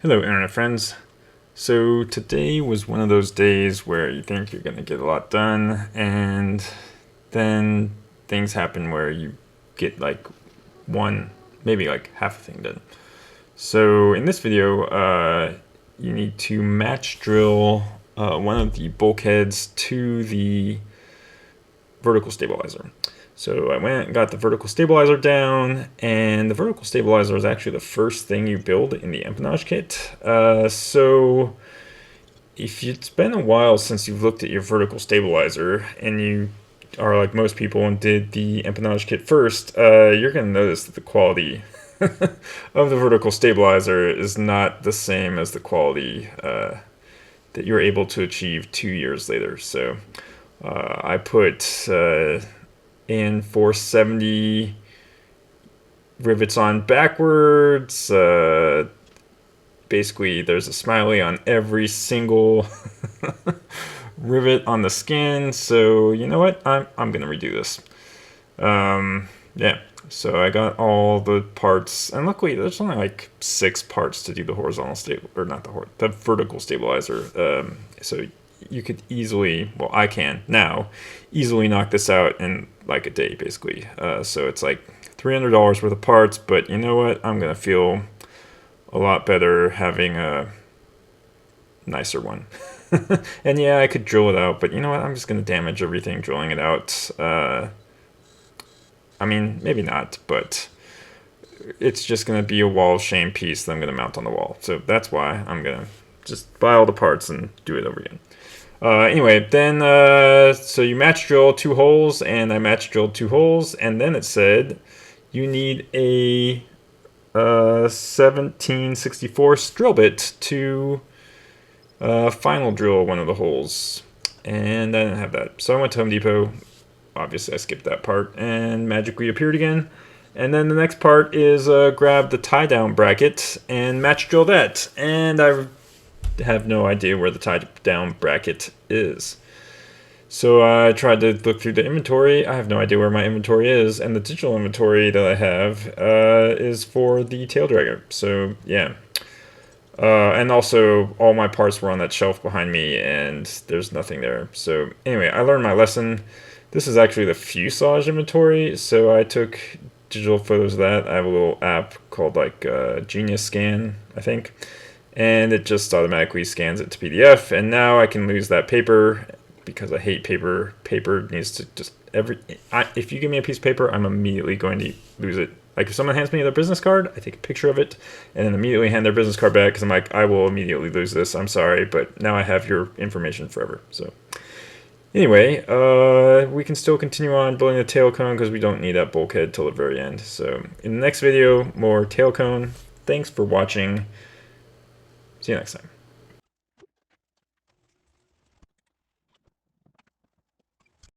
Hello internet friends. So today was one of those days where you think you're going to get a lot done and then things happen where you get like one, maybe like half a thing done. So in this video, you need to match drill one of the bulkheads to the vertical stabilizer. So I went and got the vertical stabilizer down, and the vertical stabilizer is actually the first thing you build in the empennage kit. So if it's been a while since you've looked at your vertical stabilizer and you are like most people and did the empennage kit first, you're going to notice that the quality of the vertical stabilizer is not the same as the quality that you're able to achieve 2 years later. So I put in 470 rivets on backwards. Basically, there's a smiley on every single rivet on the skin. So you know what? I'm gonna redo this. Yeah. So I got all the parts, and luckily there's only like 6 parts to do the horizontal or not the vertical stabilizer. So you could easily, well, I can now easily knock this out in like a day, basically. So it's like $300 worth of parts, but you know what? I'm gonna feel a lot better having a nicer one. And yeah, I could drill it out, but you know what? I'm just gonna damage everything drilling it out. I mean, maybe not, but it's just gonna be a wall of shame piece that I'm gonna mount on the wall. So that's why I'm gonna just buy all the parts and do it over again. Anyway, then, so you match drill 2 holes, and I match drilled 2 holes, and then it said you need a 1764 drill bit to final drill one of the holes, and I didn't have that. So I went to Home Depot. Obviously, I skipped that part, and magically appeared again. And then the next part is grab the tie-down bracket and match drill that, and I have no idea where the tie-down bracket is. So I tried to look through the inventory. I have no idea where my inventory is, and the digital inventory that I have is for the tail dragger. So yeah. And also, all my parts were on that shelf behind me, and there's nothing there. So anyway, I learned my lesson. This is actually the fuselage inventory, so I took digital photos of that. I have a little app called like Genius Scan, I think, and it just automatically scans it to PDF, and now I can lose that paper because I hate paper. Paper needs to just if you give me a piece of paper, I'm immediately going to lose it. Like if someone hands me their business card, I take a picture of it and then immediately hand their business card back because I'm like, I will immediately lose this. I'm sorry, but now I have your information forever. So anyway, we can still continue on building the tail cone because we don't need that bulkhead till the very end. So in the next video, more tail cone. Thanks for watching. See you next time.